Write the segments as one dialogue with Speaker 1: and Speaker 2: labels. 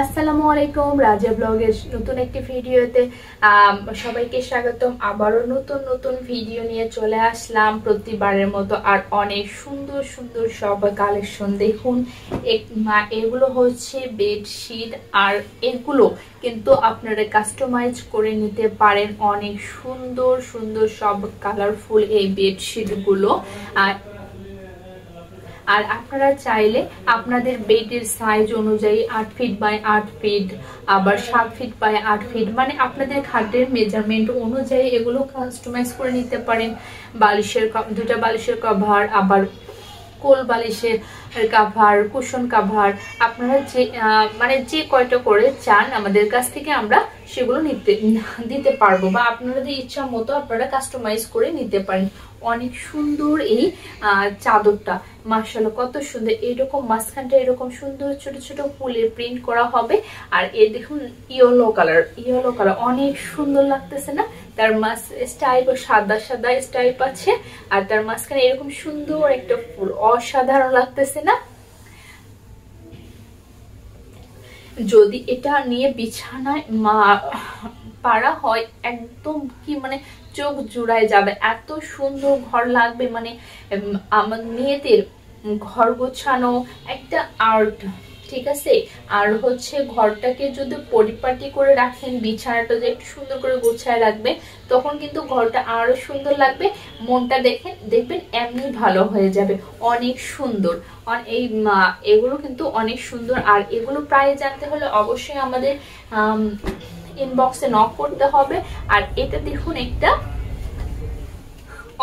Speaker 1: আসসালামু আলাইকুম, রাজা ব্লগের নতুন একটি ভিডিওতে সবাইকে স্বাগতম। আবারও নতুন নতুন ভিডিও নিয়ে চলে আসলাম প্রতিবারের মতো। আর অনেক সুন্দর সুন্দর সব কালেকশন দেখুন। এগুলো হচ্ছে বেডশিট, আর এগুলো কিন্তু আপনারা কাস্টমাইজ করে নিতে পারেন। অনেক সুন্দর সুন্দর সব কালারফুল এই বেডশিটগুলো। আর আপনারা চাইলে আপনাদের বেডের সাইজ অনুযায়ী 8 ফিট বাই 8 ফিট, আবার 7 ফিট বাই 8 ফিট, মানে আপনাদের খাটের মেজারমেন্ট অনুযায়ী এগুলো কাস্টমাইজ করে নিতে পারেন। দুটা বালিশের কভার, আবার কোল বালিশের কাভার, কুশন কাভার, আপনারা যে কয়টা করে চান আমাদের কাছ থেকে আমরা সেগুলো দিতে পারবো, বা আপনাদের ইচ্ছা মতো আপনারা কাস্টমাইজ করে নিতে পারেন। অনেক সুন্দর এই চাদরটা, মাশাআল্লাহ কত সুন্দর। এইরকম মাঝখানটা এরকম সুন্দর ছোট ছোট ফুলের প্রিন্ট করা হবে। আর এই দেখুন ইয়েলো কালার অনেক সুন্দর লাগতেছে না? তার স্টাইপ সাদা সাদা স্টাইপ আছে, আর তার মাঝখানে এরকম সুন্দর একটা ফুল, অসাধারণ লাগতেছে না? যদি এটা নিয়ে বিছানায় পাড়া হয়, একদম কি মানে চোখ জুড়ায় যাবে, এত সুন্দর ঘর লাগবে। মানে আমার মেয়েদের ঘর গোছানো একটা আর্ট, ঠিক আছে? আর হচ্ছে ঘরটাকে যদি পরিপাটি করে রাখেন, বিছানাটা যে একটু সুন্দর করে গোছায় রাখবে, তখন কিন্তু ঘরটা আরো সুন্দর লাগবে। মনটা দেখবেন এমনি ভালো হয়ে যাবে। অনেক সুন্দর এগুলো কিন্তু অনেক সুন্দর। আর এগুলো প্রায় জানতে হলে অবশ্যই আমাদের ইনবক্সে নক করতে হবে। আর এটা দেখুন একটা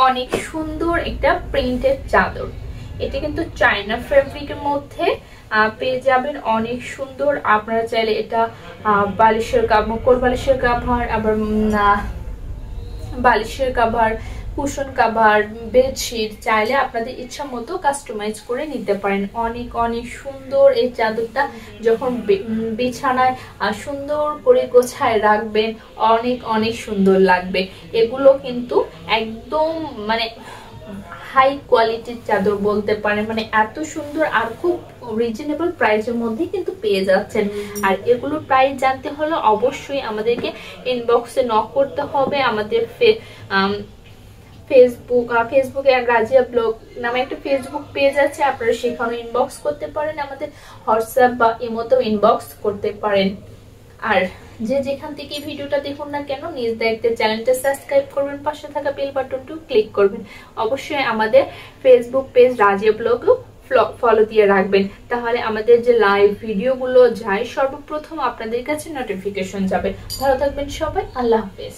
Speaker 1: অনেক সুন্দর একটা প্রিন্টেড চাদর। এটা কিন্তু চায়না ফেব্রিকের মধ্যে পেয়ে যাবেন, অনেক সুন্দর। আপনারা চাইলে এটা বালিশের কোল বালিশের কাভার, আবার বালিশের কাভার, কুশন কাভার, বেডশিট চাইলে আপনাদের ইচ্ছা মতো কাস্টমাইজ করে নিতে পারেন। অনেক অনেক সুন্দর এই চাদরটা যখন বিছানায় সুন্দর করে গোছায় রাখবেন, অনেক অনেক সুন্দর লাগবে। এগুলো কিন্তু একদম মানে হাই কোয়ালিটির চাদর বলতে পারেন, মানে এত সুন্দর। আর খুব রিজনেবল প্রাইসের মধ্যে কিন্তু পেয়ে যাচ্ছেন। আর এগুলো প্রাইস জানতে হলে অবশ্যই আমাদেরকে ইনবক্সে নক করতে হবে। আমাদের ফেসবুকে রাজিয়া ব্লগ নামে একটা ফেসবুক পেজ আছে, আপনারা সেখানে ইনবক্স করতে পারেন। আমাদের হোয়াটসঅ্যাপ বা ইমোতেও ইনবক্স করতে পারেন। আর যে যেখান থেকে ভিডিওটা দেখুন না কেন, নিজ দায়িত্বে চ্যানেলটা সাবস্ক্রাইব করবেন, পাশে থাকা বেল বাটনটি ক্লিক করবেন। অবশ্যই আমাদের ফেসবুক পেজ রাজিয়া ব্লগও ফলো দিয়ে রাখবেন, তাহলে আমাদের যে লাইভ ভিডিওগুলো যায় সর্বপ্রথম আপনাদের কাছে নোটিফিকেশন যাবে। ভালো থাকবেন সবাই, আল্লাহ হাফেজ।